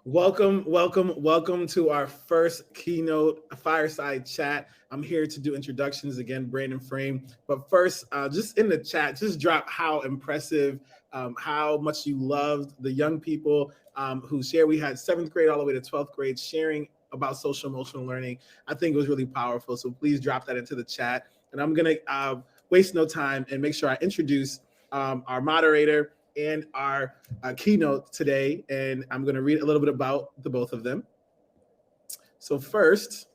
Welcome to our first Keynote Fireside chat. I'm here to do introductions again, Brandon Frame. But first, just in the chat, just drop how impressive, how much you loved the young people who shared. We had seventh grade all the way to 12th grade sharing about social emotional learning. I think it was really powerful. So please drop that into the chat. And I'm going to waste no time and make sure I introduce our moderator and our keynote today, and I'm going to read a little bit about the both of them. So first,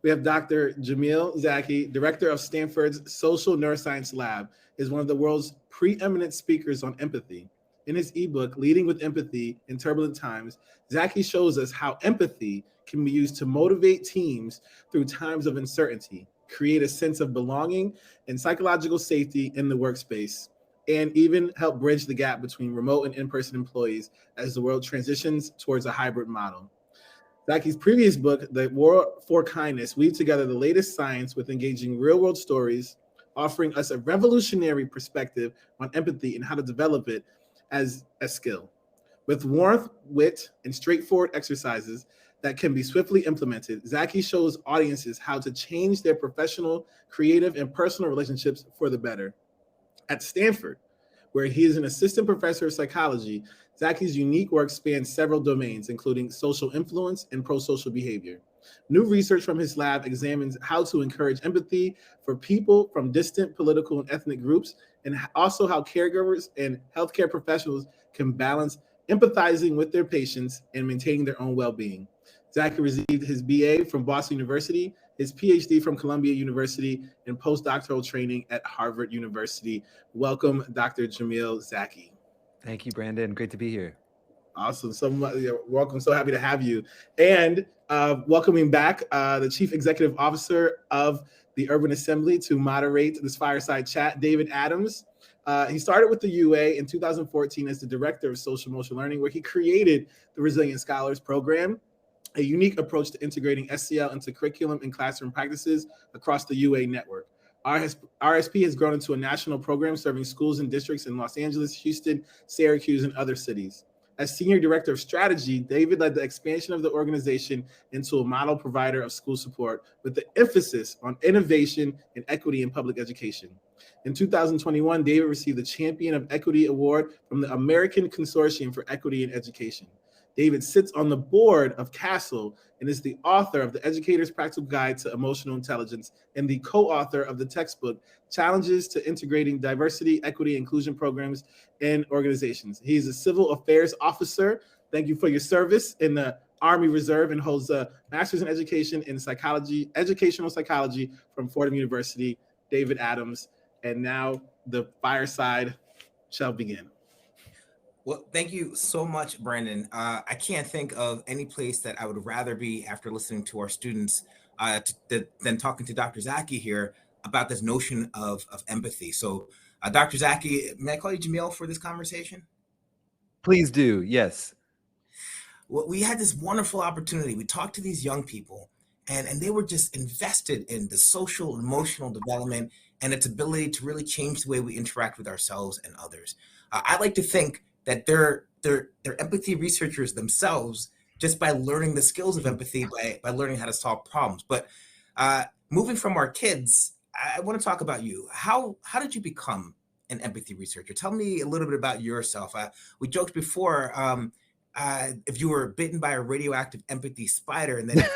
we have Dr. Jamil Zaki, director of Stanford's Social Neuroscience Lab, is one of the world's preeminent speakers on empathy. In his ebook, Leading with Empathy in Turbulent Times, Zaki shows us how empathy can be used to motivate teams through times of uncertainty, create a sense of belonging and psychological safety in the workspace, and even help bridge the gap between remote and in-person employees as the world transitions towards a hybrid model. Zaki's previous book, The War for Kindness, weaves together the latest science with engaging real-world stories, offering us a revolutionary perspective on empathy and how to develop it as a skill. With warmth, wit, and straightforward exercises that can be swiftly implemented, Zaki shows audiences how to change their professional, creative, and personal relationships for the better. At Stanford, where he is an assistant professor of psychology, Zaki's unique work spans several domains, including social influence and pro-social behavior. New research from his lab examines how to encourage empathy for people from distant political and ethnic groups, and also how caregivers and healthcare professionals can balance empathizing with their patients and maintaining their own well-being. Zaki received his BA from Boston University, his PhD from Columbia University, and postdoctoral training at Harvard University. Welcome, Dr. Jamil Zaki. Thank you, Brandon. Great to be here. Awesome. Welcome. So happy to have you. And welcoming back the Chief Executive Officer of the Urban Assembly to moderate this fireside chat, David Adams. He started with the UA in 2014 as the Director of Social Emotional Learning, where he created the Resilient Scholars Program, a unique approach to integrating SEL into curriculum and classroom practices across the UA network. RSP has grown into a national program serving schools and districts in Los Angeles, Houston, Syracuse, and other cities. As Senior Director of Strategy, David led the expansion of the organization into a model provider of school support with the emphasis on innovation and equity in public education. In 2021, David received the Champion of Equity Award from the American Consortium for Equity in Education. David sits on the board of CASEL and is the author of The Educator's Practical Guide to Emotional Intelligence and the co-author of the textbook, Challenges to Integrating Diversity, Equity, and Inclusion Programs in Organizations. He is a civil affairs officer. Thank you for your service in the Army Reserve and holds a master's in education in psychology, educational psychology from Fordham University. David Adams. And now the fireside shall begin. Well, thank you so much, Brandon. I can't think of any place that I would rather be after listening to our students than talking to Dr. Zaki here about this notion of empathy. So, Dr. Zaki, may I call you Jamil for this conversation? Please do, yes. Well, we had this wonderful opportunity. We talked to these young people, and they were just invested in the social and emotional development and its ability to really change the way we interact with ourselves and others. I like to think that they're empathy researchers themselves just by learning the skills of empathy, by learning how to solve problems. But moving from our kids, I want to talk about you. How did you become an empathy researcher? Tell me a little bit about yourself. We joked before if you were bitten by a radioactive empathy spider and then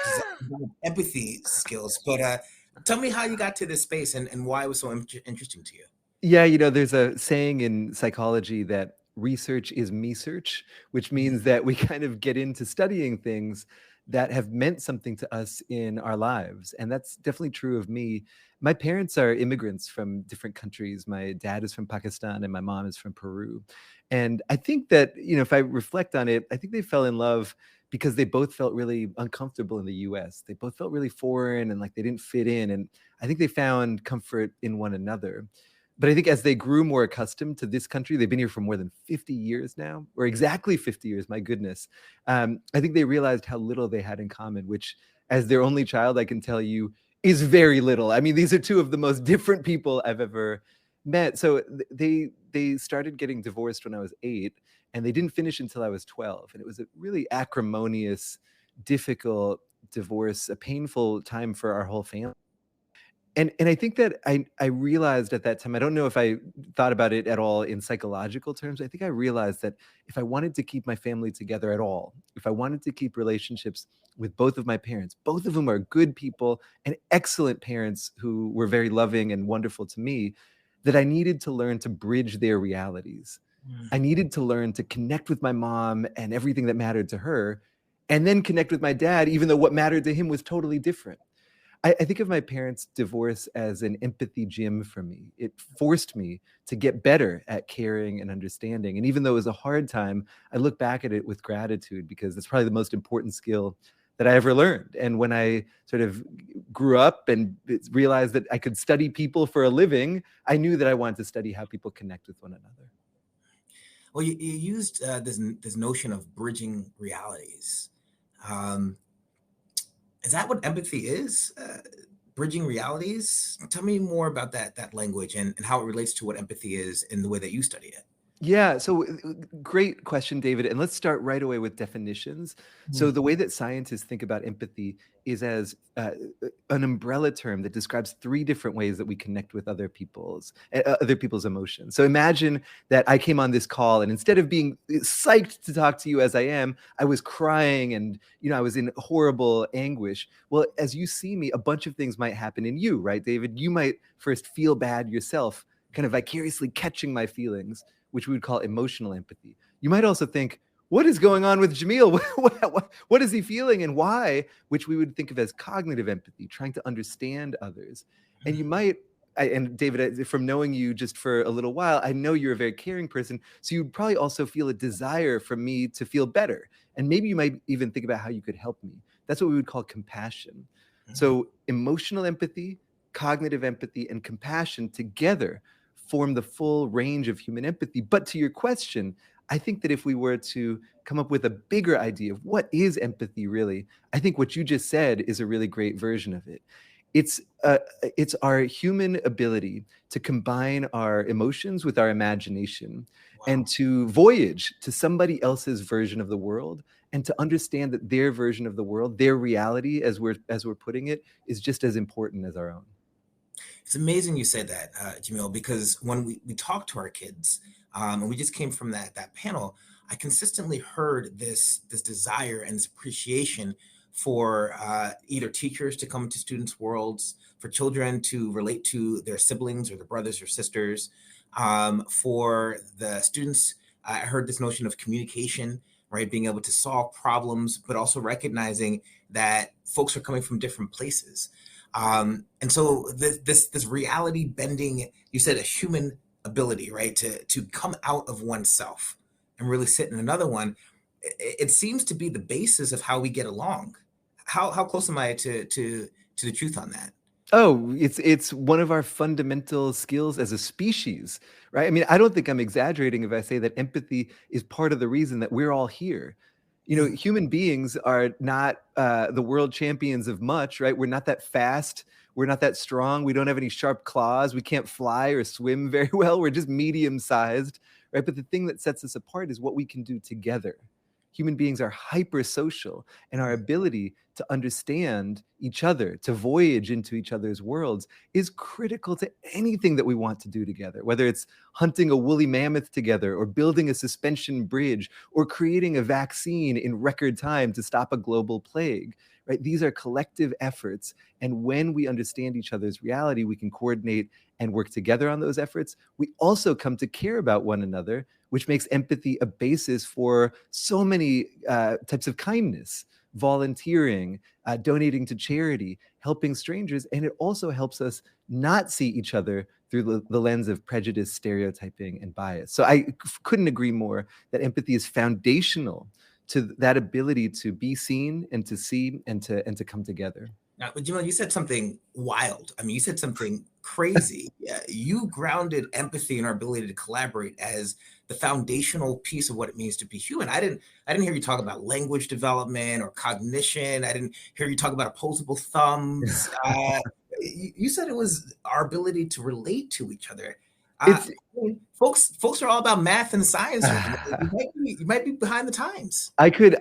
empathy skills. But tell me how you got to this space and why it was so interesting to you. Yeah, there's a saying in psychology that research is me-search, which means that we kind of get into studying things that have meant something to us in our lives. And that's definitely true of me. My parents are immigrants from different countries. My dad is from Pakistan and my mom is from Peru. And I think that, if I reflect on it, I think they fell in love because they both felt really uncomfortable in the US. They both felt really foreign and like they didn't fit in. And I think they found comfort in one another. But I think as they grew more accustomed to this country, they've been here for more than 50 years now, or exactly 50 years, my goodness. I think they realized how little they had in common, which as their only child, I can tell you is very little. I mean, these are two of the most different people I've ever met. So they started getting divorced when I was 8, and they didn't finish until I was 12. And it was a really acrimonious, difficult divorce, a painful time for our whole family. And I think that I realized at that time, I don't know if I thought about it at all in psychological terms. I think I realized that if I wanted to keep my family together at all, if I wanted to keep relationships with both of my parents, both of whom are good people and excellent parents who were very loving and wonderful to me, that I needed to learn to bridge their realities. I needed to learn to connect with my mom and everything that mattered to her, and then connect with my dad, even though what mattered to him was totally different. I think of my parents' divorce as an empathy gym for me. It forced me to get better at caring and understanding. And even though it was a hard time, I look back at it with gratitude, because that's probably the most important skill that I ever learned. And when I sort of grew up and realized that I could study people for a living, I knew that I wanted to study how people connect with one another. Well, you used this notion of bridging realities. Is that what empathy is? Bridging realities? Tell me more about that language and how it relates to what empathy is in the way that you study it. Yeah, so great question, David. And let's start right away with definitions. So the way that scientists think about empathy is as an umbrella term that describes 3 different ways that we connect with other people's emotions. So imagine that I came on this call, and instead of being psyched to talk to you as I am, I was crying and I was in horrible anguish. Well, as you see me, a bunch of things might happen in you, right, David? You might first feel bad yourself, kind of vicariously catching my feelings, which we would call emotional empathy. You might also think, what is going on with Jamil? What is he feeling and why? Which we would think of as cognitive empathy, trying to understand others. And you might, and David, from knowing you just for a little while, I know you're a very caring person. So you'd probably also feel a desire for me to feel better. And maybe you might even think about how you could help me. That's what we would call compassion. So emotional empathy, cognitive empathy, and compassion together form the full range of human empathy. But to your question, I think that if we were to come up with a bigger idea of what is empathy really, I think what you just said is a really great version of it. It's our human ability to combine our emotions with our imagination. Wow. And to voyage to somebody else's version of the world, and to understand that their version of the world, their reality, as we're putting it, is just as important as our own. It's amazing you said that, Jamil, because when we talk to our kids, and we just came from that panel, I consistently heard this desire and this appreciation for either teachers to come into students' worlds, for children to relate to their siblings or their brothers or sisters, for the students. I heard this notion of communication, right? Being able to solve problems, but also recognizing that folks are coming from different places. And so this reality bending, you said a human ability, right? To come out of oneself and really sit in another one. It seems to be the basis of how we get along. How close am I to the truth on that? Oh, it's one of our fundamental skills as a species, right? I mean, I don't think I'm exaggerating if I say that empathy is part of the reason that we're all here. Human beings are not the world champions of much, right? We're not that fast. We're not that strong. We don't have any sharp claws. We can't fly or swim very well. We're just medium-sized, right? But the thing that sets us apart is what we can do together. Human beings are hypersocial, and our ability to understand each other, to voyage into each other's worlds, is critical to anything that we want to do together, whether it's hunting a woolly mammoth together, or building a suspension bridge, or creating a vaccine in record time to stop a global plague. Right? These are collective efforts. And when we understand each other's reality, we can coordinate and work together on those efforts. We also come to care about one another, which makes empathy a basis for so many types of kindness, volunteering, donating to charity, helping strangers. And it also helps us not see each other through the lens of prejudice, stereotyping, and bias. So I couldn't agree more that empathy is foundational to that ability to be seen and to see and to come together. Now, Jamil, you said something wild. I mean, you said something crazy. You grounded empathy and our ability to collaborate as the foundational piece of what it means to be human. I didn't hear you talk about language development or cognition. I didn't hear you talk about opposable thumbs. You said it was our ability to relate to each other. It's Folks are all about math and science. You might be behind the times. I could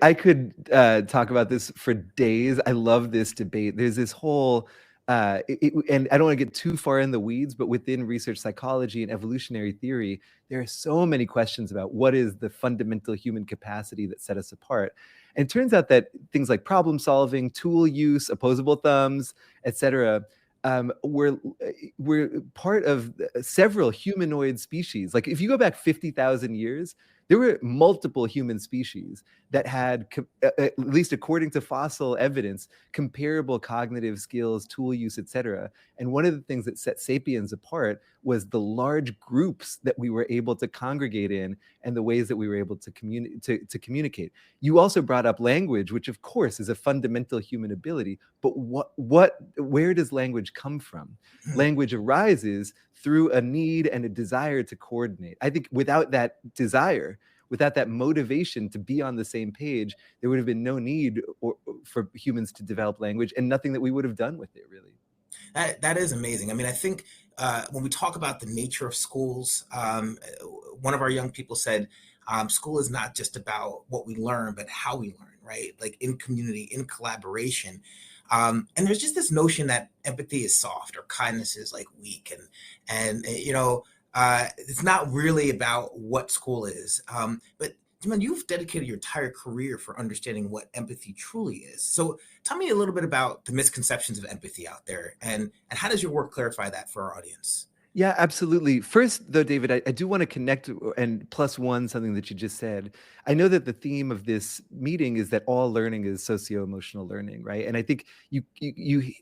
talk about this for days. I love this debate. There's this whole and I don't want to get too far in the weeds, but within research psychology and evolutionary theory, there are so many questions about what is the fundamental human capacity that set us apart. And it turns out that things like problem solving, tool use, opposable thumbs, etc., we're part of several humanoid species. Like if you go back 50,000 years, there were multiple human species that had, at least according to fossil evidence, comparable cognitive skills, tool use, etc. And one of the things that set sapiens apart was the large groups that we were able to congregate in and the ways that we were able to communicate. You also brought up language, which of course is a fundamental human ability, but where does language come from? Language arises through a need and a desire to coordinate. I think without that desire, without that motivation to be on the same page, there would have been no need for humans to develop language and nothing that we would have done with it, really. That is amazing. I mean, I think when we talk about the nature of schools, one of our young people said, school is not just about what we learn, but how we learn, right? Like in community, in collaboration. And there's just this notion that empathy is soft or kindness is like weak. And it's not really about what school is. But Jamil, you've dedicated your entire career for understanding what empathy truly is. So tell me a little bit about the misconceptions of empathy out there and how does your work clarify that for our audience? Yeah, absolutely. First, though, David, I do want to connect and plus one something that you just said. I know that the theme of this meeting is that all learning is socio-emotional learning, right? And I think you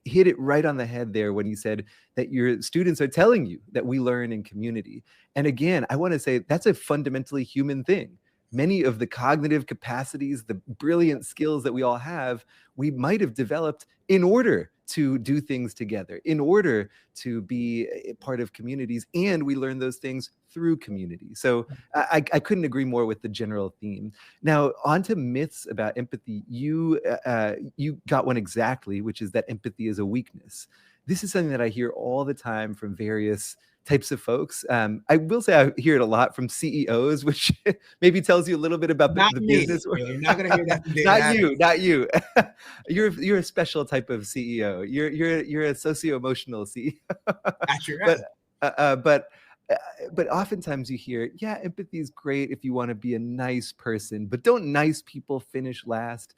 hit it right on the head there when you said that your students are telling you that we learn in community. And again, I want to say that's a fundamentally human thing. Many of the cognitive capacities, the brilliant skills that we all have, we might have developed in order to do things together, in order to be a part of communities, and we learn those things through community. So I couldn't agree more with the general theme. Now, on to myths about empathy. You got one exactly, which is that empathy is a weakness. This is something that I hear all the time from various types of folks. I will say I hear it a lot from CEOs, which maybe tells you a little bit about the business. You're not going to hear that from David. Not you. You're a special type of CEO. You're a socio-emotional CEO. But oftentimes you hear, yeah, empathy is great if you want to be a nice person, but don't nice people finish last?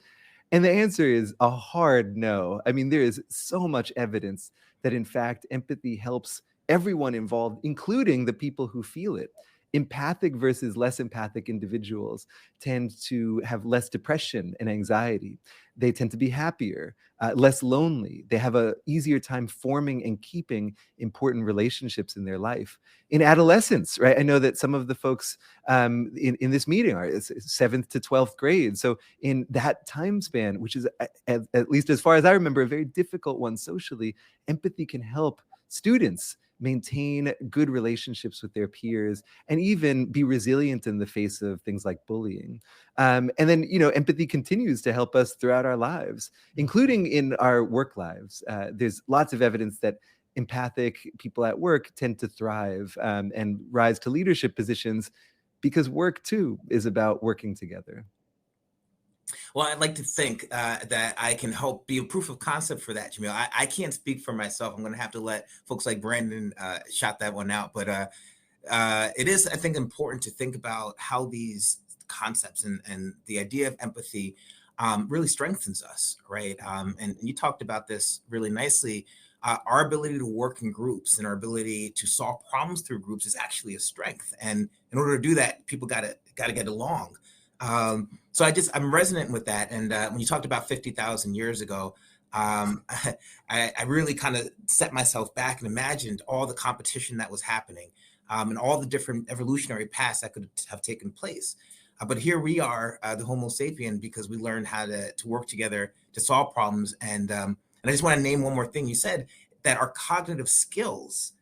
And the answer is a hard no. I mean, there is so much evidence that in fact, empathy helps everyone involved, including the people who feel it. Empathic versus less empathic individuals tend to have less depression and anxiety. They tend to be happier, less lonely. They have an easier time forming and keeping important relationships in their life. In adolescence, right? I know that some of the folks in this meeting are 7th to 12th grade. So in that time span, which is at least as far as I remember, a very difficult one socially, empathy can help students maintain good relationships with their peers and even be resilient in the face of things like bullying. And then, empathy continues to help us throughout our lives, including in our work lives. There's lots of evidence that empathic people at work tend to thrive and rise to leadership positions because work too is about working together. Well, I'd like to think that I can help be a proof of concept for that, Jamil. I can't speak for myself. I'm going to have to let folks like Brandon shout that one out. But it is, I think, important to think about how these concepts and the idea of empathy really strengthens us, right? And you talked about this really nicely. Our ability to work in groups and our ability to solve problems through groups is actually a strength. And in order to do that, people got to get along. So I'm resonant with that. And when you talked about 50,000 years ago, I really kind of set myself back and imagined all the competition that was happening and all the different evolutionary paths that could have taken place. But here we are, the Homo sapien, because we learned how to work together to solve problems. And I just want to name one more thing. You said that our cognitive skills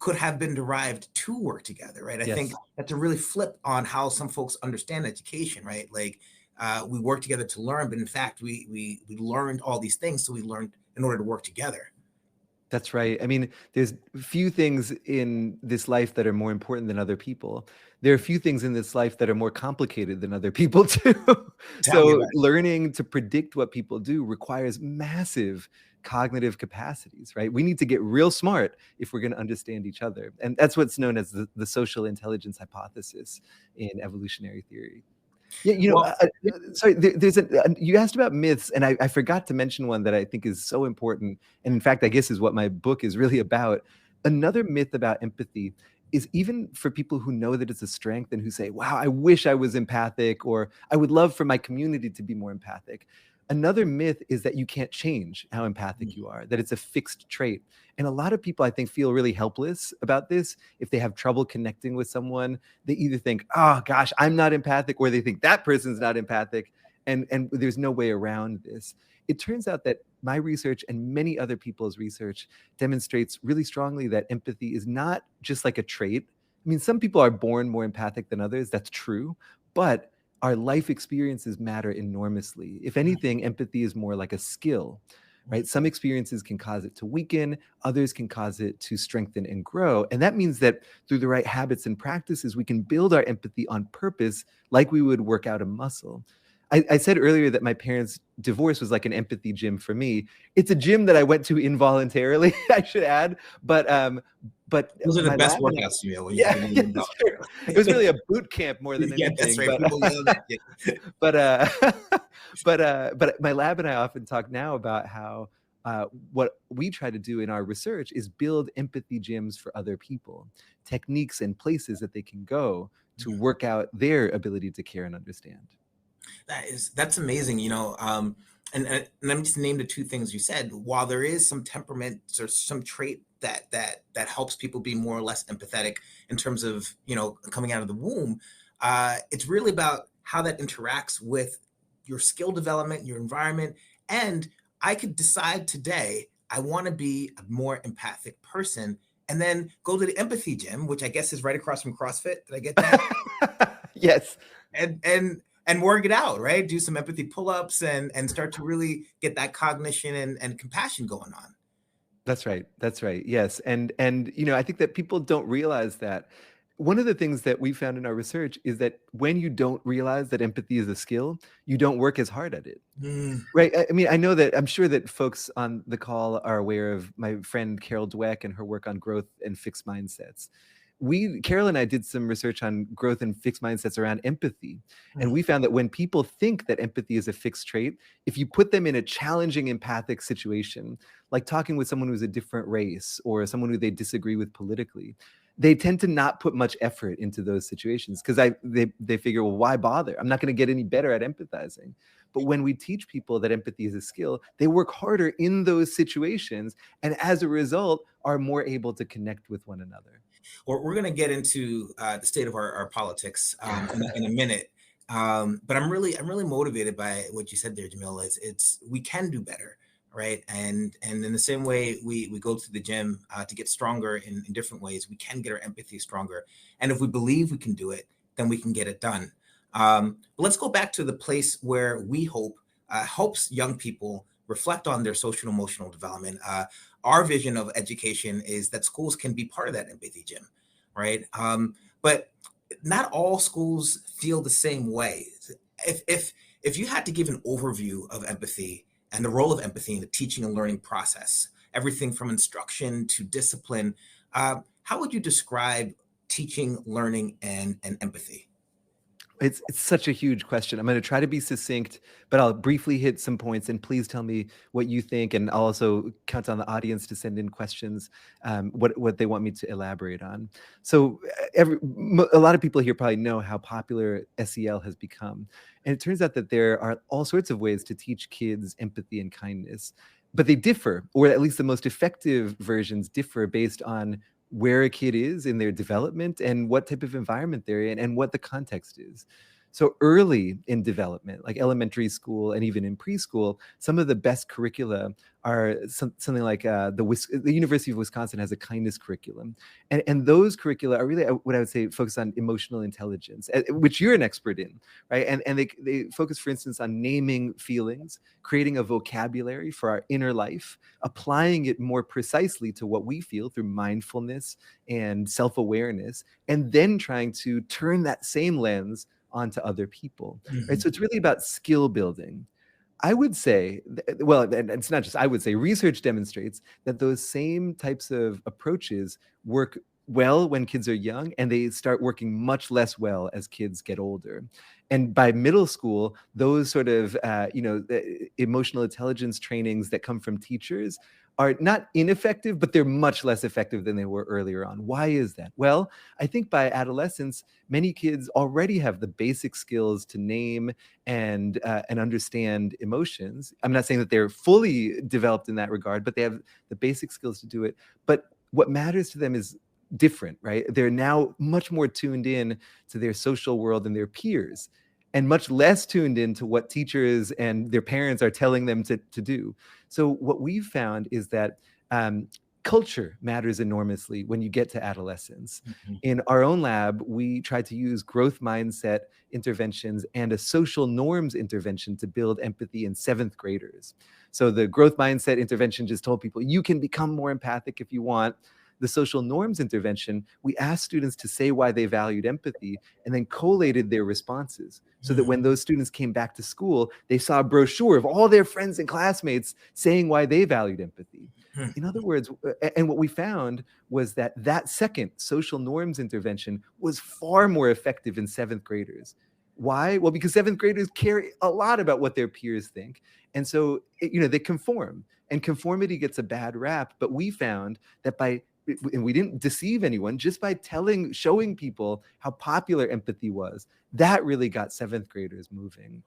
could have been derived to work together, right? I think that's a really flip on how some folks understand education, right? Like we work together to learn, but in fact, we learned all these things, so we learned in order to work together. That's right. I mean, there's few things in this life that are more important than other people. There are few things in this life that are more complicated than other people too. Tell me So about it. learning to predict what people do requires massive cognitive capacities, right? We need to get real smart if we're going to understand each other. And that's what's known as the social intelligence hypothesis in evolutionary theory. Yeah, Well, sorry, there's you asked about myths, and I forgot to mention one that I think is so important. And in fact, I guess is what my book is really about. Another myth about empathy is even for people who know that it's a strength and who say, wow, I wish I was empathic, or I would love for my community to be more empathic. Another myth is that you can't change how empathic you are, that it's a fixed trait. And a lot of people, I think, feel really helpless about this. If they have trouble connecting with someone, they either think, oh gosh, I'm not empathic, or they think that person's not empathic. And there's no way around this. It turns out that my research and many other people's research demonstrates really strongly that empathy is not just like a trait. I mean, some people are born more empathic than others. That's true. But our life experiences matter enormously. If anything, empathy is more like a skill, right? Some experiences can cause it to weaken, others can cause it to strengthen and grow. And that means that through the right habits and practices, we can build our empathy on purpose, like we would work out a muscle. I said earlier that my parents' divorce was like an empathy gym for me. It's a gym that I went to involuntarily, I should add, but those are the my best lab and I, workouts, Jamil. When yeah, you that's true. It was really a boot camp more than yeah, that's anything. right. But People yell at you. but but my lab and I often talk now about how what we try to do in our research is build empathy gyms for other people, techniques and places that they can go to work out their ability to care and understand. That's amazing. And I'm just name the two things you said. While there is some temperament or some trait that helps people be more or less empathetic in terms of coming out of the womb, it's really about how that interacts with your skill development, your environment. And I could decide today I want to be a more empathic person, and then go to the empathy gym, which I guess is right across from CrossFit. Did I get that? Yes. And work it out, right? Do some empathy pull-ups and start to really get that cognition and compassion going on. That's right. That's right. Yes. And I think that people don't realize that. One of the things that we found in our research is that when you don't realize that empathy is a skill, you don't work as hard at it. Right. I mean, I'm sure that folks on the call are aware of my friend Carol Dweck and her work on growth and fixed mindsets. Carol and I did some research on growth and fixed mindsets around empathy. And we found that when people think that empathy is a fixed trait, if you put them in a challenging empathic situation, like talking with someone who's a different race or someone who they disagree with politically, they tend to not put much effort into those situations because they figure, well, why bother? I'm not going to get any better at empathizing. But when we teach people that empathy is a skill, they work harder in those situations, and as a result, are more able to connect with one another. We're going to get into the state of our politics in a minute, but I'm really motivated by what you said there, Jamil. It's we can do better, right? And in the same way we go to the gym to get stronger in different ways, we can get our empathy stronger. And if we believe we can do it, then we can get it done. But let's go back to the place where we hope helps young people reflect on their social and emotional development. Our vision of education is that schools can be part of that empathy gym, right? But not all schools feel the same way. If you had to give an overview of empathy and the role of empathy in the teaching and learning process, everything from instruction to discipline, how would you describe teaching, learning, and empathy? It's such a huge question. I'm going to try to be succinct, but I'll briefly hit some points, and please tell me what you think. And I'll also count on the audience to send in questions, what they want me to elaborate on. So a lot of people here probably know how popular SEL has become. And it turns out that there are all sorts of ways to teach kids empathy and kindness, but they differ, or at least the most effective versions differ based on where a kid is in their development and what type of environment they're in and what the context is. So early in development, like elementary school and even in preschool, some of the best curricula are something like the University of Wisconsin has a kindness curriculum. And those curricula are really what I would say focus on emotional intelligence, which you're an expert in, right? And they focus, for instance, on naming feelings, creating a vocabulary for our inner life, applying it more precisely to what we feel through mindfulness and self-awareness, and then trying to turn that same lens onto other people, right? So it's really about skill building. I would say, well, and it's not just I would say, research demonstrates that those same types of approaches work well when kids are young, and they start working much less well as kids get older. And by middle school, those sort of emotional intelligence trainings that come from teachers are not ineffective, but they're much less effective than they were earlier on. Why is that? Well, I think by adolescence, many kids already have the basic skills to name and understand emotions. I'm not saying that they're fully developed in that regard, but they have the basic skills to do it. But what matters to them is different, right? They're now much more tuned in to their social world and their peers, and much less tuned into what teachers and their parents are telling them to do. So what we've found is that culture matters enormously when you get to adolescence. In our own lab, we try to use growth mindset interventions and a social norms intervention to build empathy in 7th graders. So the growth mindset intervention just told people, you can become more empathic if you want. The social norms intervention, we asked students to say why they valued empathy and then collated their responses, so that when those students came back to school, they saw a brochure of all their friends and classmates saying why they valued empathy. In other words, and what we found was that that second social norms intervention was far more effective in 7th graders. Why? Well, because 7th graders care a lot about what their peers think. And so, they conform, and conformity gets a bad rap. But we found that and we didn't deceive anyone, just by showing people how popular empathy was, that really got 7th graders moving.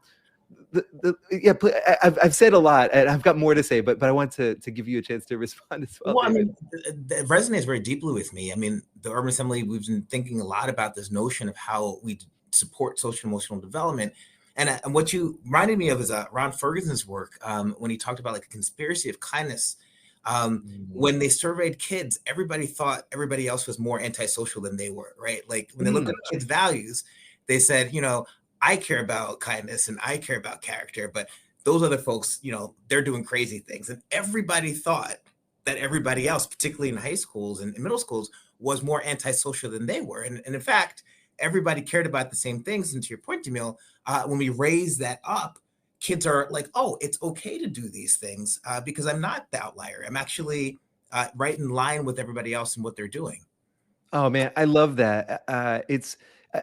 I've said a lot, and I've got more to say, but I want to give you a chance to respond as well. Well, David. I mean, it resonates very deeply with me. I mean, the Urban Assembly, we've been thinking a lot about this notion of how we support social emotional development. And what you reminded me of is Ron Ferguson's work when he talked about like a conspiracy of kindness. When they surveyed kids, everybody thought everybody else was more antisocial than they were, right? Like when they looked at kids' values, they said, I care about kindness and I care about character, but those other folks, they're doing crazy things. And everybody thought that everybody else, particularly in high schools and middle schools, was more antisocial than they were. And in fact, everybody cared about the same things. And to your point, Jamil, when we raise that up, kids are like, oh, it's okay to do these things because I'm not the outlier. I'm actually right in line with everybody else and what they're doing. Oh man, I love that. It's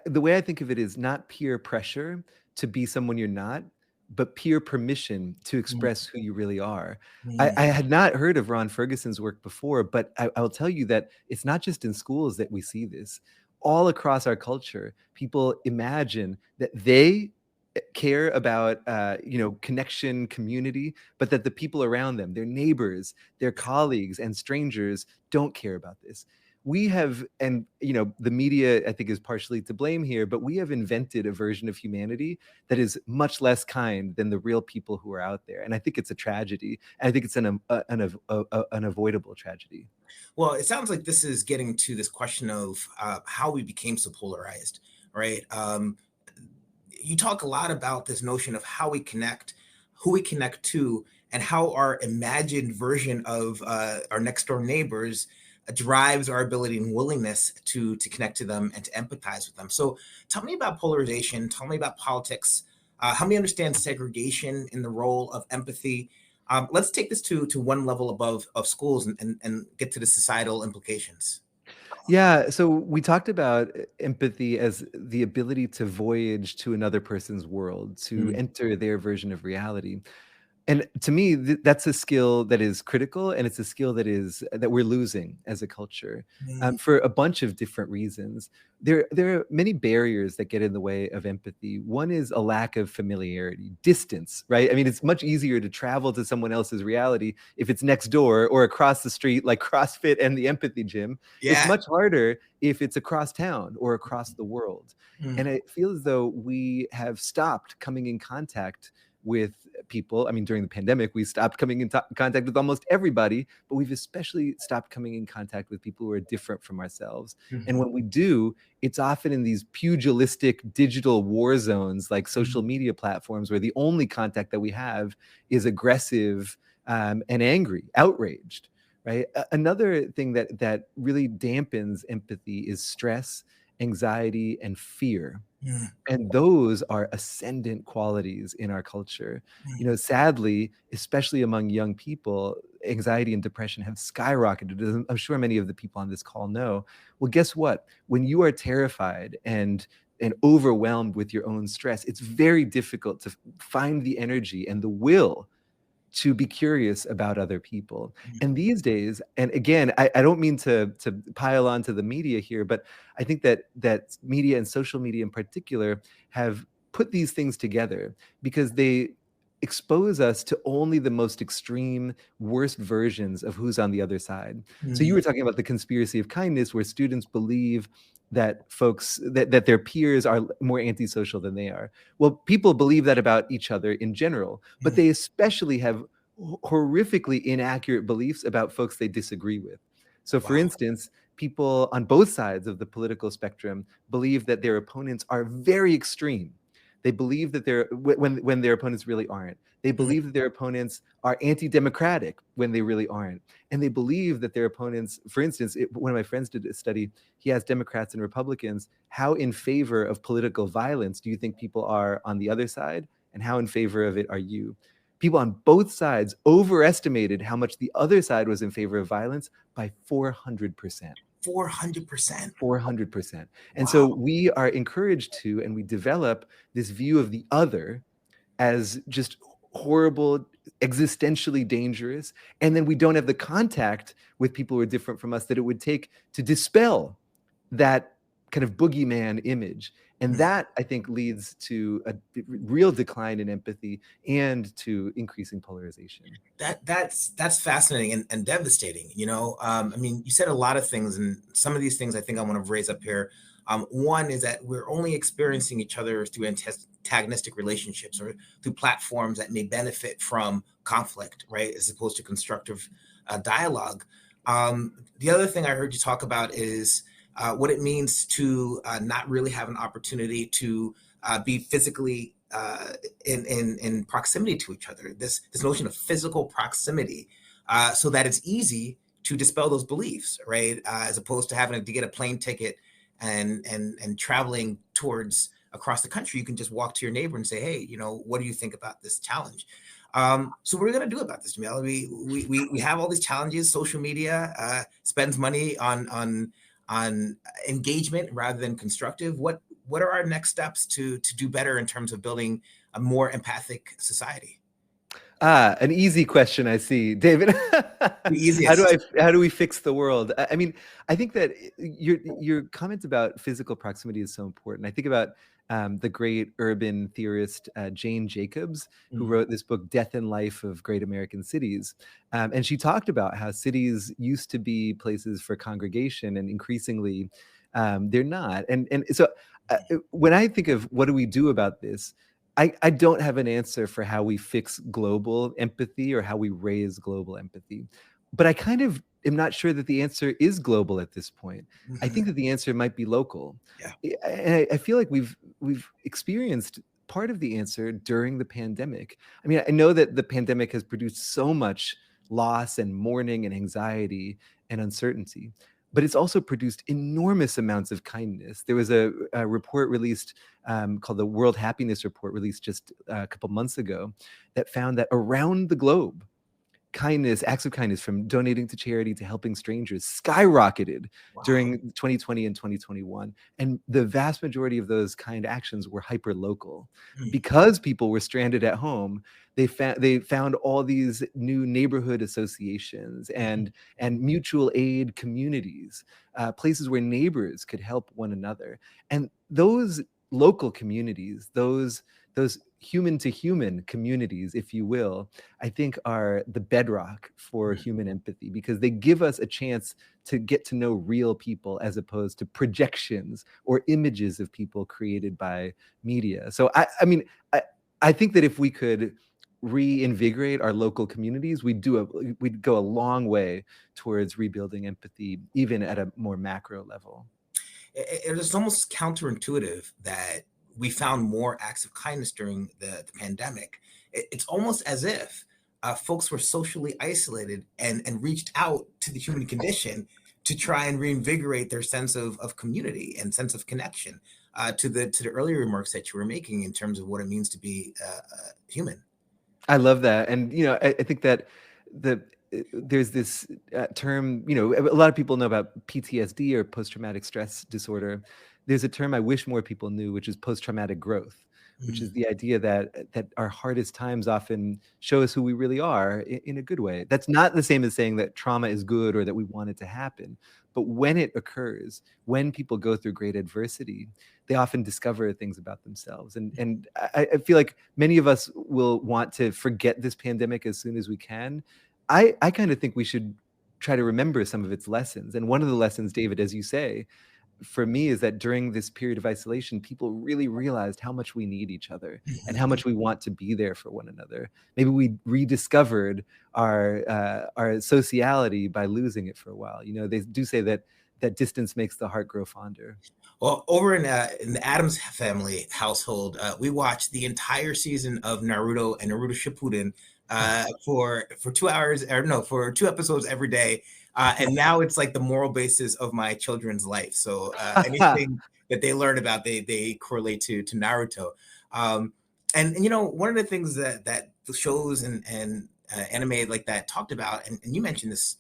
the way I think of it is not peer pressure to be someone you're not, but peer permission to express who you really are. I had not heard of Ron Ferguson's work before, but I'll tell you that it's not just in schools that we see this. All across our culture, people imagine that they care about connection, community, but that the people around them, their neighbors, their colleagues and strangers, don't care about this. We have, and the media I think is partially to blame here, but we have invented a version of humanity that is much less kind than the real people who are out there, and I think it's a tragedy. And I think it's an avoidable tragedy. Well, it sounds like this is getting to this question of how we became so polarized, right? You talk a lot about this notion of how we connect, who we connect to, and how our imagined version of our next door neighbors drives our ability and willingness to connect to them and to empathize with them. So tell me about polarization. Tell me about politics. Help me understand segregation in the role of empathy. Let's take this to one level above of schools and get to the societal implications. Yeah, so we talked about empathy as the ability to voyage to another person's world, to enter their version of reality. And to me, that's a skill that is critical, and it's a skill that we're losing as a culture, for a bunch of different reasons. There are many barriers that get in the way of empathy. One is a lack of familiarity, distance, right? I mean, it's much easier to travel to someone else's reality if it's next door or across the street, like CrossFit and the empathy gym. It's Yeah. much harder if it's across town or across the world. And I feel as though we have stopped coming in contact with people. I mean, during the pandemic, we stopped coming in contact with almost everybody, but we've especially stopped coming in contact with people who are different from ourselves. And when we do, it's often in these pugilistic digital war zones like social media platforms, where the only contact that we have is aggressive and angry, outraged. Right. Another thing that really dampens empathy is stress, anxiety, and fear. And those are ascendant qualities in our culture. You know, sadly, especially among young people, anxiety and depression have skyrocketed, as I'm sure many of the people on this call know. Well, guess what? When you are terrified and overwhelmed with your own stress, it's very difficult to find the energy and the will to be curious about other people. And these days, and again, I don't mean to pile onto the media here, but I think that media and social media in particular have put these things together because they expose us to only the most extreme, worst versions of who's on the other side. So you were talking about the conspiracy of kindness, where students believe that that their peers are more antisocial than they are. Well, people believe that about each other in general, but they especially have horrifically inaccurate beliefs about folks they disagree with. So for instance, people on both sides of the political spectrum believe that their opponents are very extreme. They believe that when their opponents really aren't. They believe that their opponents are anti-democratic when they really aren't. And they believe that their opponents, for instance, one of my friends did a study, he asked Democrats and Republicans, how in favor of political violence do you think people are on the other side? And how in favor of it are you? People on both sides overestimated how much the other side was in favor of violence by 400%. 400%. 400%. And so we are encouraged to, and we develop this view of the other as just horrible, existentially dangerous. And then we don't have the contact with people who are different from us that it would take to dispel that kind of boogeyman image. And that, I think, leads to a real decline in empathy and to increasing polarization. That's fascinating and devastating. You know, I mean, you said a lot of things, and some of these things I think I want to raise up here. One is that we're only experiencing each other through antagonistic relationships or through platforms that may benefit from conflict, right, as opposed to constructive dialogue. The other thing I heard you talk about is what it means to not really have an opportunity to be physically in proximity to each other. This notion of physical proximity, so that it's easy to dispel those beliefs, right? As opposed to having to get a plane ticket and traveling towards across the country, you can just walk to your neighbor and say, hey, you know, what do you think about this challenge? So what are we going to do about this, Jamil? We have all these challenges. Social media spends money on engagement rather than constructive. What are our next steps to do better in terms of building a more empathic society? An easy question, I see, David. The easiest. How do we fix the world? I mean, I think that your comment about physical proximity is so important. I think about the great urban theorist Jane Jacobs, who wrote this book, Death and Life of Great American Cities. And she talked about how cities used to be places for congregation, and increasingly they're not. And so when I think of what do we do about this, I don't have an answer for how we fix global empathy or how we raise global empathy. But I kind of am not sure that the answer is global at this point. I think that the answer might be local. Yeah. And I feel like we've experienced part of the answer during the pandemic. I mean, I know that the pandemic has produced so much loss and mourning and anxiety and uncertainty, but it's also produced enormous amounts of kindness. There was a report released called the World Happiness Report, released just a couple months ago, that found that around the globe, kindness, acts of kindness, from donating to charity to helping strangers, skyrocketed Wow. during 2020 and 2021. And the vast majority of those kind actions were hyper local. Because people were stranded at home, they found all these new neighborhood associations and mutual aid communities, places where neighbors could help one another. And those local communities, those human to human communities, if you will, I think are the bedrock for human empathy, because they give us a chance to get to know real people as opposed to projections or images of people created by media. So I think that if we could reinvigorate our local communities, we'd go a long way towards rebuilding empathy, even at a more macro level. It is almost counterintuitive that we found more acts of kindness during the pandemic. It's almost as if folks were socially isolated and reached out to the human condition to try and reinvigorate their sense of community and sense of connection, to the earlier remarks that you were making in terms of what it means to be human. I love that. And, I think that there's this term, a lot of people know about PTSD, or post-traumatic stress disorder. There's a term I wish more people knew, which is post-traumatic growth, which is the idea that our hardest times often show us who we really are in a good way. That's not the same as saying that trauma is good or that we want it to happen. But when it occurs, when people go through great adversity, they often discover things about themselves. And I feel like many of us will want to forget this pandemic as soon as we can. I kind of think we should try to remember some of its lessons. And one of the lessons, David, as you say, for me, is that during this period of isolation, people really realized how much we need each other and how much we want to be there for one another. Maybe we rediscovered our sociality by losing it for a while. They do say that distance makes the heart grow fonder. Well, over in the Addams family household, we watched the entire season of Naruto and Naruto Shippuden for 2 hours, or no, for 2 episodes every day. And now it's like the moral basis of my children's life. So anything that they learn about, they correlate to Naruto. And one of the things that the shows and anime like that talked about, and you mentioned this,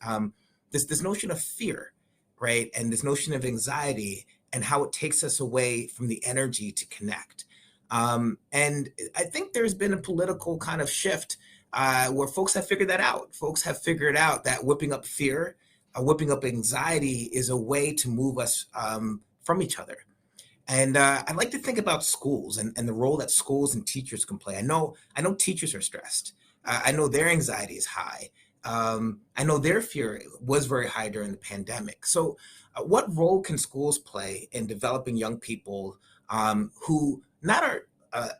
this notion of fear, right? And this notion of anxiety and how it takes us away from the energy to connect. And I think there's been a political kind of shift where folks have figured that out. Folks have figured out that whipping up fear, whipping up anxiety is a way to move us from each other. And I like to think about schools and the role that schools and teachers can play. I know teachers are stressed. I know their anxiety is high. I know their fear was very high during the pandemic. So what role can schools play in developing young people who not are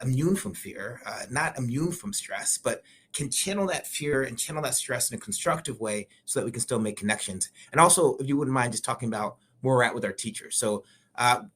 immune from fear, not immune from stress, but can channel that fear and channel that stress in a constructive way so that we can still make connections? And also, if you wouldn't mind just talking about where we're at with our teachers. So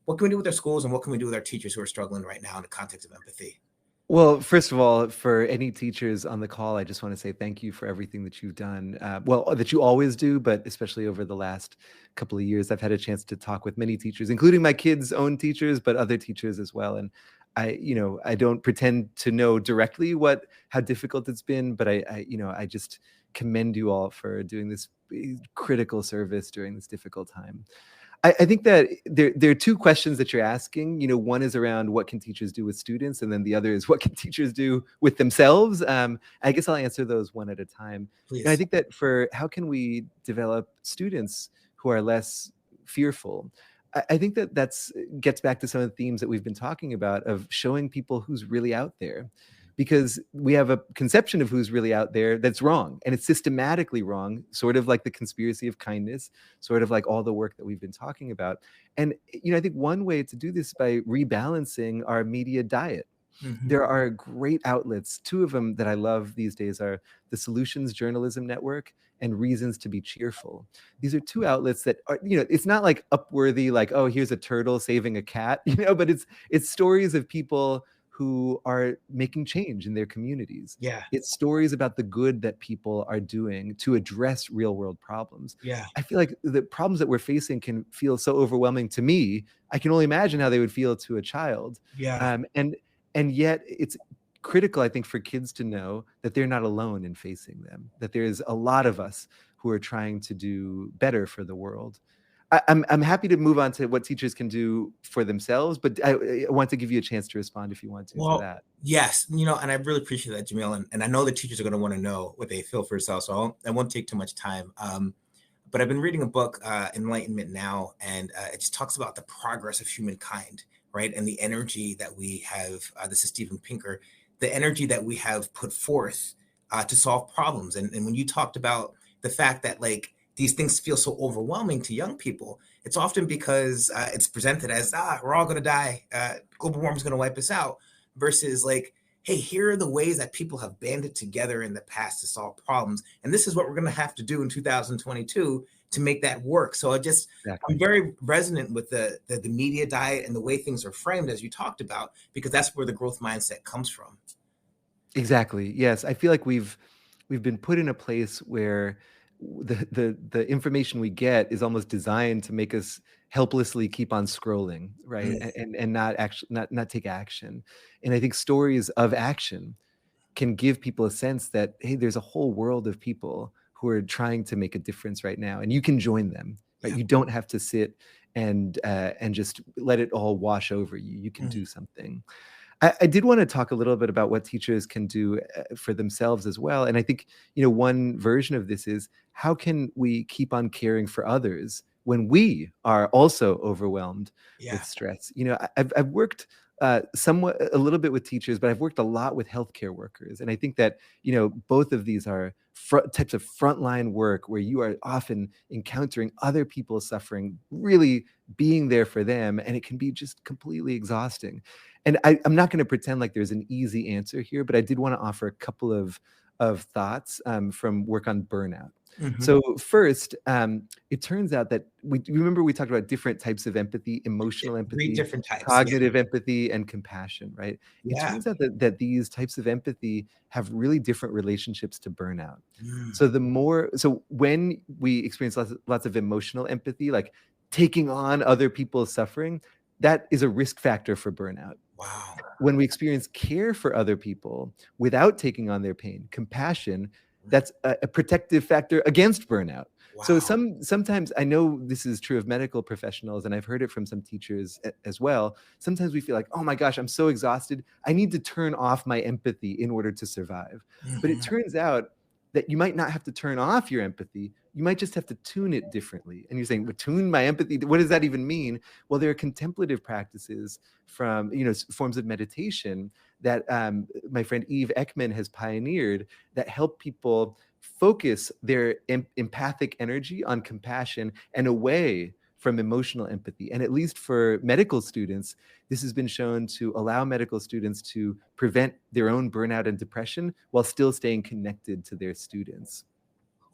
what can we do with our schools, and what can we do with our teachers who are struggling right now in the context of empathy? Well, first of all, for any teachers on the call, I just want to say thank you for everything that you've done. That you always do, but especially over the last couple of years, I've had a chance to talk with many teachers, including my kids' own teachers, but other teachers as well. And I don't pretend to know directly how difficult it's been, but I just commend you all for doing this critical service during this difficult time. I think that there are two questions that you're asking. One is around what can teachers do with students, and then the other is what can teachers do with themselves. I guess I'll answer those one at a time. Please. I think that for how can we develop students who are less fearful, I think that gets back to some of the themes that we've been talking about, of showing people who's really out there. Because we have a conception of who's really out there that's wrong, and it's systematically wrong, sort of like the conspiracy of kindness, sort of like all the work that we've been talking about. And I think one way to do this is by rebalancing our media diet. There are great outlets. Two of them that I love these days are the Solutions Journalism Network and Reasons to be Cheerful. These are two outlets that are, it's not like Upworthy, like, oh, here's a turtle saving a cat, but it's stories of people who are making change in their communities. Yeah. It's stories about the good that people are doing to address real world problems. Yeah. I feel like the problems that we're facing can feel so overwhelming to me. I can only imagine how they would feel to a child. Yeah. And yet it's critical, I think, for kids to know that they're not alone in facing them, that there's a lot of us who are trying to do better for the world. I'm happy to move on to what teachers can do for themselves, but I want to give you a chance to respond if you want to for that. Yes, and I really appreciate that, Jamil. And I know the teachers are going to want to know what they feel for themselves, so I won't take too much time. But I've been reading a book, Enlightenment Now, and it just talks about the progress of humankind, right? And the energy that we have, this is Steven Pinker, the energy that we have put forth to solve problems. And when you talked about the fact that these things feel so overwhelming to young people, it's often because it's presented as, we're all going to die. Global warming is going to wipe us out, versus hey, here are the ways that people have banded together in the past to solve problems. And this is what we're going to have to do in 2022 to make that work. So I'm very resonant with the media diet and the way things are framed, as you talked about, because that's where the growth mindset comes from. Exactly. Yes. I feel like we've been put in a place where the information we get is almost designed to make us helplessly keep on scrolling, right? And not actually not take action. And I think stories of action can give people a sense that, hey, there's a whole world of people who are trying to make a difference right now, and you can join them. Right? Yeah. You don't have to sit and just let it all wash over you. You can do something. I did want to talk a little bit about what teachers can do for themselves as well. And I think, one version of this is, how can we keep on caring for others when we are also overwhelmed with stress? I've worked somewhat a little bit with teachers, but I've worked a lot with healthcare workers. And I think that, both of these are types of frontline work where you are often encountering other people suffering, really being there for them. And it can be just completely exhausting. And I'm not going to pretend like there's an easy answer here, but I did want to offer a couple of thoughts from work on burnout. So first, it turns out that we talked about different types of empathy: emotional empathy, 3 different types, cognitive empathy, and compassion, right? It turns out that these types of empathy have really different relationships to burnout. So when we experience lots of emotional empathy, like taking on other people's suffering, that is a risk factor for burnout. Wow. When we experience care for other people without taking on their pain, compassion, that's a protective factor against burnout. Wow. So sometimes, I know this is true of medical professionals, and I've heard it from some teachers as well. Sometimes we feel like, oh my gosh, I'm so exhausted. I need to turn off my empathy in order to survive. But it turns out that you might not have to turn off your empathy. You might just have to tune it differently. And you're saying, well, tune my empathy. What does that even mean? Well, there are contemplative practices from, forms of meditation that my friend Eve Ekman has pioneered that help people focus their empathic energy on compassion and away from emotional empathy. And at least for medical students, this has been shown to allow medical students to prevent their own burnout and depression while still staying connected to their students.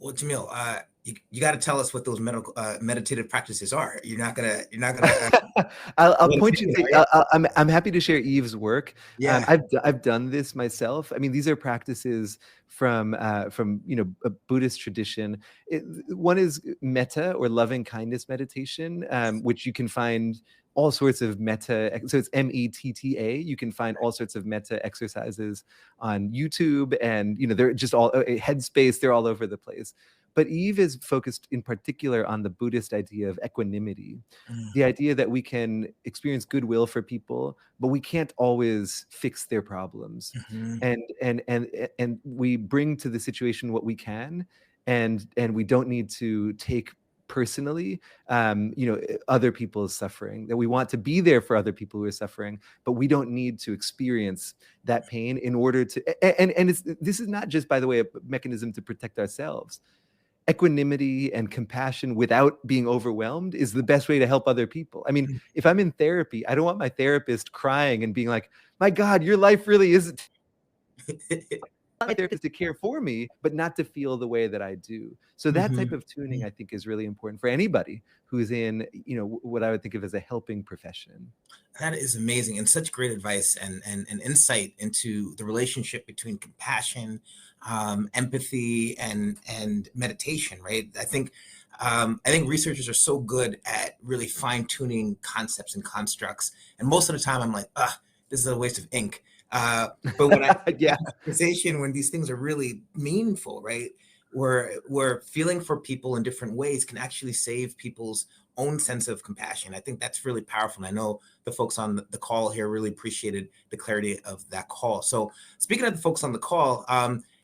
Well, Jamil, you got to tell us what those meditative practices are. You're not gonna. I'll point you to. I'm happy to share Eve's work. Yeah, I've done this myself. I mean, these are practices from a Buddhist tradition. One is metta, or loving kindness meditation, which you can find all sorts of metta. So it's METTA. You can find all sorts of metta exercises on YouTube, and they're just all Headspace. They're all over the place. But Eve is focused in particular on the Buddhist idea of equanimity, the idea that we can experience goodwill for people, but we can't always fix their problems. And we bring to the situation what we can, and we don't need to take personally, other people's suffering, that we want to be there for other people who are suffering, but we don't need to experience that pain in order to, and this is not just, by the way, a mechanism to protect ourselves. Equanimity and compassion without being overwhelmed is the best way to help other people. I mean, if I'm in therapy, I don't want my therapist crying and being like, my God, your life really isn't. My therapist to care for me, but not to feel the way that I do. So that type of tuning, I think, is really important for anybody who's in, what I would think of as a helping profession. That is amazing, and such great advice and insight into the relationship between compassion, empathy, and meditation. Right? I think researchers are so good at really fine tuning concepts and constructs, and most of the time I'm like, this is a waste of ink. But when I Yeah. conversation, when these things are really meaningful, right? Where feeling for people in different ways can actually save people's own sense of compassion. I think that's really powerful. And I know the folks on the call here really appreciated the clarity of that call. So speaking of the folks on the call,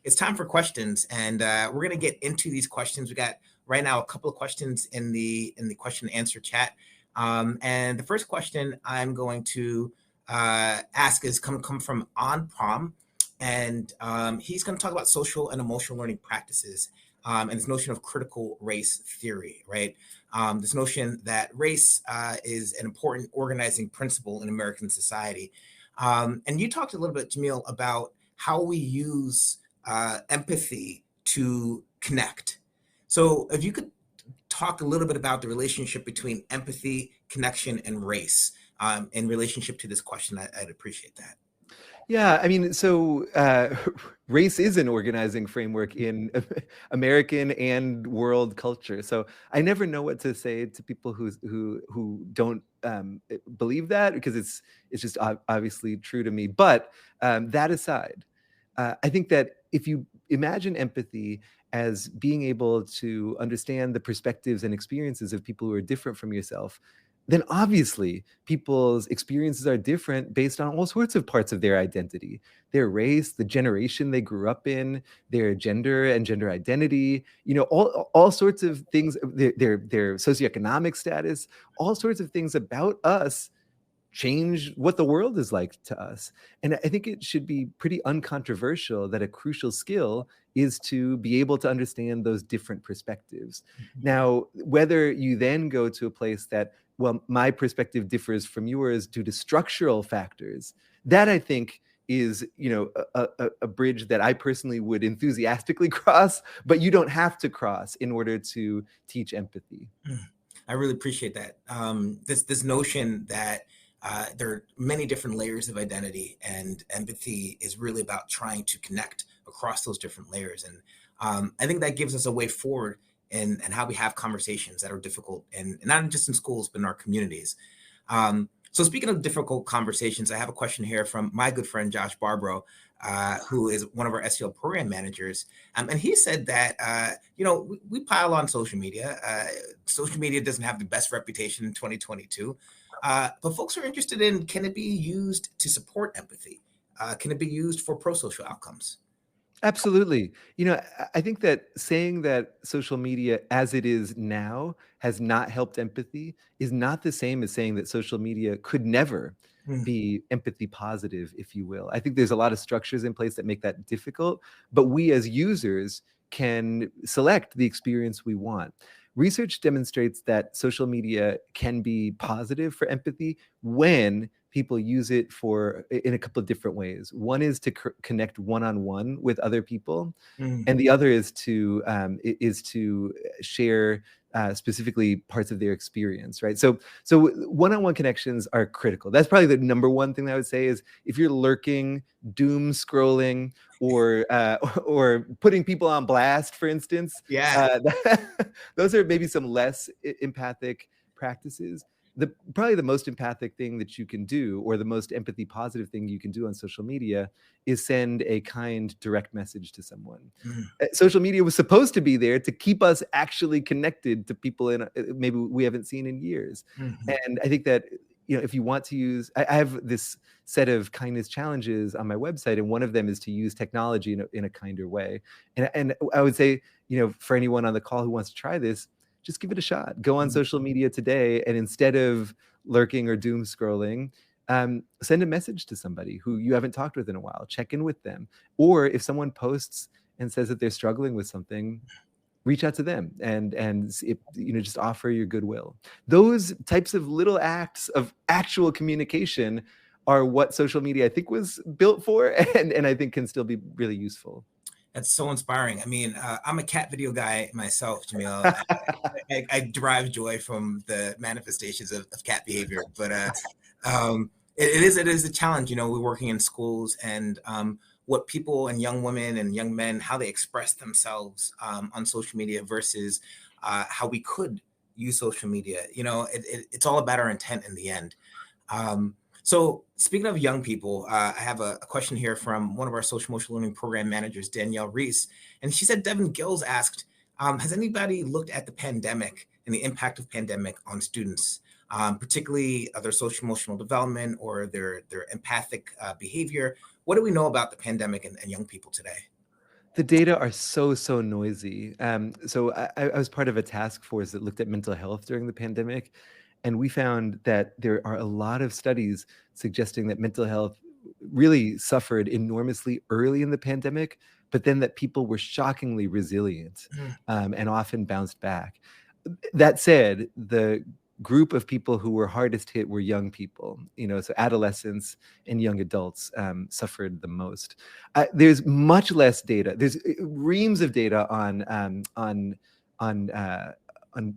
it's time for questions, and we're going to get into these questions. We got right now a couple of questions in the question and answer chat. And the first question I'm going to ask is come from On Prom, and he's going to talk about social and emotional learning practices, and this notion of critical race theory, right? This notion that race is an important organizing principle in American society. And you talked a little bit, Jamil, about how we use empathy to connect. So if you could talk a little bit about the relationship between empathy, connection, and race in relationship to this question, I'd appreciate that. Yeah, I mean, so race is an organizing framework in American and world culture. So I never know what to say to people who don't believe that, because it's just obviously true to me. But that aside, I think that if you imagine empathy as being able to understand the perspectives and experiences of people who are different from yourself, then obviously people's experiences are different based on all sorts of parts of their identity, their race, the generation they grew up in, their gender and gender identity, all sorts of things, their socioeconomic status, all sorts of things about us change what the world is like to us. And I think it should be pretty uncontroversial that a crucial skill is to be able to understand those different perspectives. Now, whether you then go to a place that, well, my perspective differs from yours due to structural factors, that I think is, a bridge that I personally would enthusiastically cross, but you don't have to cross in order to teach empathy. I really appreciate that. This notion that there are many different layers of identity, and empathy is really about trying to connect across those different layers. And I think that gives us a way forward in how we have conversations that are difficult, and not just in schools, but in our communities. So speaking of difficult conversations, I have a question here from my good friend, Josh Barbaro, who is one of our SEL program managers. And he said that, we pile on social media. Social media doesn't have the best reputation in 2022. But folks are interested in, can it be used to support empathy? Can it be used for pro-social outcomes? Absolutely. I think that saying that social media as it is now has not helped empathy is not the same as saying that social media could never be empathy positive, if you will. I think there's a lot of structures in place that make that difficult, but we as users can select the experience we want. Research demonstrates that social media can be positive for empathy when people use it in a couple of different ways. One is to connect one-on-one with other people, and the other is to share specifically parts of their experience, right? So one-on-one connections are critical. That's probably the number one thing that I would say is, if you're lurking, doom scrolling, or putting people on blast, for instance, those are maybe some less empathic practices. Probably the most empathic thing that you can do, or the most empathy positive thing you can do on social media, is send a kind, direct message to someone. Social media was supposed to be there to keep us actually connected to people maybe we haven't seen in years. And I think that, if you want to use, I have this set of kindness challenges on my website, and one of them is to use technology in a kinder way. And I would say, for anyone on the call who wants to try this, just give it a shot. Go on social media today, and instead of lurking or doom scrolling, send a message to somebody who you haven't talked with in a while. Check in with them. Or if someone posts and says that they're struggling with something, reach out to them and just offer your goodwill. Those types of little acts of actual communication are what social media, I think, was built for, and I think can still be really useful. That's so inspiring. I mean, I'm a cat video guy myself, Jamil. I derive joy from the manifestations of cat behavior, but it is a challenge. We're working in schools, and what people and young women and young men, how they express themselves on social media versus how we could use social media. It's all about our intent in the end. So speaking of young people, I have a question here from one of our social emotional learning program managers, Danielle Reese. And she said, Devin Gills asked, has anybody looked at the pandemic and the impact of pandemic on students, particularly their social emotional development or their empathic behavior? What do we know about the pandemic and young people today? The data are so noisy. So I was part of a task force that looked at mental health during the pandemic, and we found that there are a lot of studies suggesting that mental health really suffered enormously early in the pandemic, but then that people were shockingly resilient and often bounced back. That said, the group of people who were hardest hit were young people, so adolescents and young adults suffered the most. There's much less data. There's reams of data on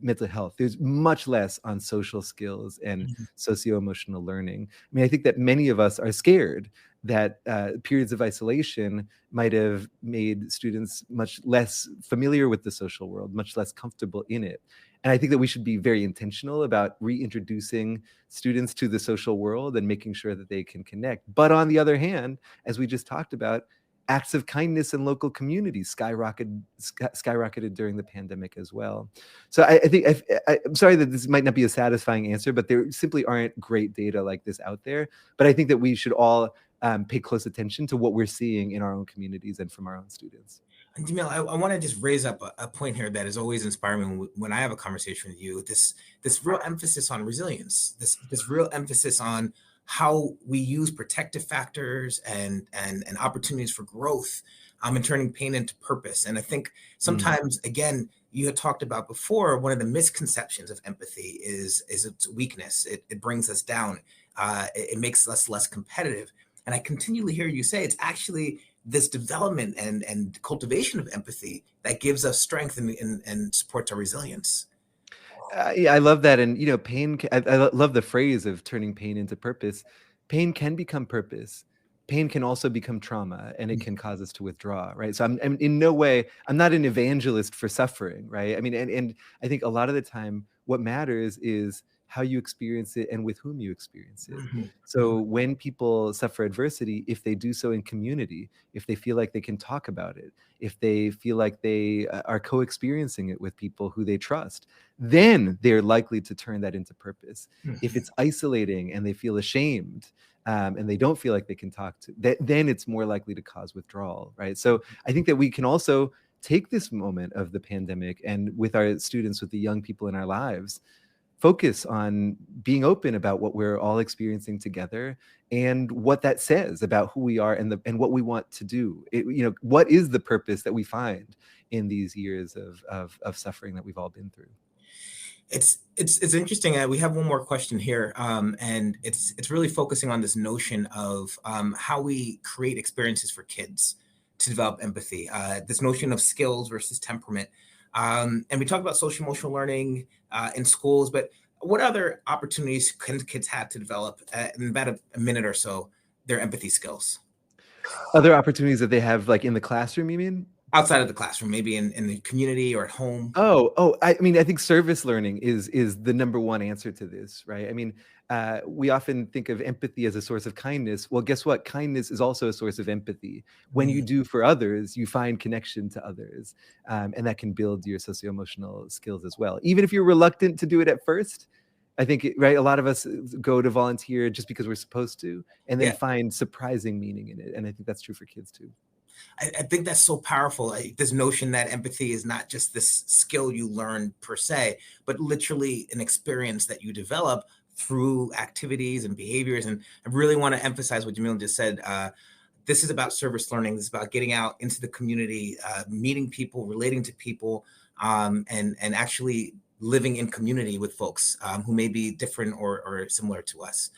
mental health. There's much less on social skills and socio-emotional learning. I mean, I think that many of us are scared that periods of isolation might have made students much less familiar with the social world, much less comfortable in it. And I think that we should be very intentional about reintroducing students to the social world and making sure that they can connect. But on the other hand, as we just talked about, acts of kindness in local communities skyrocketed during the pandemic as well. So I think I'm sorry that this might not be a satisfying answer, but there simply aren't great data like this out there. But I think that we should all pay close attention to what we're seeing in our own communities and from our own students. And Jamil, I want to just raise up a point here that is always inspiring when I have a conversation with you. This real emphasis on resilience, this real emphasis on how we use protective factors and opportunities for growth, and turning pain into purpose. And I think sometimes, again, you had talked about before, one of the misconceptions of empathy is its weakness. It brings us down. It makes us less competitive. And I continually hear you say it's actually this development and cultivation of empathy that gives us strength and supports our resilience. Yeah, I love that. And, pain, I love the phrase of turning pain into purpose. Pain can become purpose. Pain can also become trauma, and it can cause us to withdraw, right? So I'm in no way, I'm not an evangelist for suffering, right? I mean, and I think a lot of the time what matters is how you experience it and with whom you experience it. So when people suffer adversity, if they do so in community, if they feel like they can talk about it, if they feel like they are co-experiencing it with people who they trust, then they're likely to turn that into purpose. If it's isolating and they feel ashamed, and they don't feel like they can talk to, then it's more likely to cause withdrawal, right? So I think that we can also take this moment of the pandemic and with our students, with the young people in our lives, focus on being open about what we're all experiencing together and what that says about who we are and what we want to do. What is the purpose that we find in these years of suffering that we've all been through? It's interesting. We have one more question here, and it's really focusing on this notion of how we create experiences for kids to develop empathy. This notion of skills versus temperament. And we talk about social emotional learning in schools, but what other opportunities can kids have to develop in about a minute or so their empathy skills? Other opportunities that they have, like in the classroom, you mean? Outside of the classroom, maybe in the community or at home. I mean, I think service learning is the number one answer to this, right? I mean, we often think of empathy as a source of kindness. Well, guess what? Kindness is also a source of empathy. When you do for others, you find connection to others, and that can build your socio-emotional skills as well. Even if you're reluctant to do it at first, I think, right, a lot of us go to volunteer just because we're supposed to, and then find surprising meaning in it. And I think that's true for kids too. I think that's so powerful. This notion that empathy is not just this skill you learn per se, but literally an experience that you develop through activities and behaviors. And I really want to emphasize what Jamil just said. This is about service learning. This is about getting out into the community, meeting people, relating to people, and actually living in community with folks who may be different or similar to us.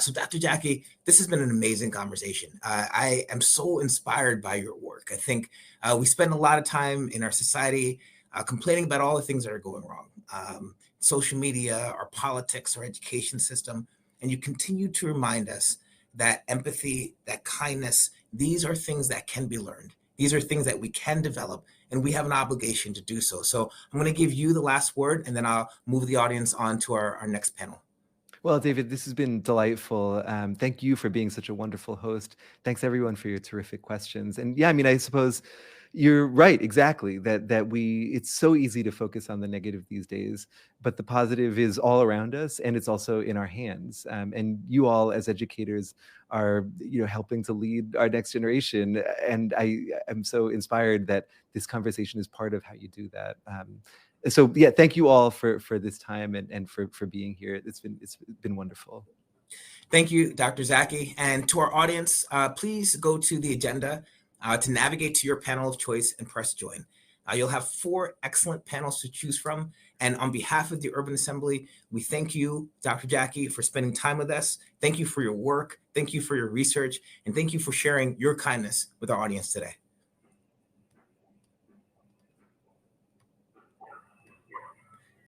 So Dr. Zaki, this has been an amazing conversation. I am so inspired by your work. I think we spend a lot of time in our society complaining about all the things that are going wrong. Social media, our politics, our education system, and you continue to remind us that empathy, that kindness, these are things that can be learned. These are things that we can develop, and we have an obligation to do so. So I'm going to give you the last word, and then I'll move the audience on to our next panel. Well, David, this has been delightful. Thank you for being such a wonderful host. Thanks everyone for your terrific questions. And yeah, I mean, I suppose you're right, exactly, that it's so easy to focus on the negative these days, but the positive is all around us and it's also in our hands. And you all as educators are, helping to lead our next generation. And I am so inspired that this conversation is part of how you do that. So yeah, thank you all for this time and for being here. It's been wonderful. Thank you, Dr. Zaki. And to our audience, please go to the agenda to navigate to your panel of choice and press join. You'll have 4 excellent panels to choose from. And on behalf of the Urban Assembly, we thank you, Dr. Zaki, for spending time with us. Thank you for your work. Thank you for your research. And thank you for sharing your kindness with our audience today.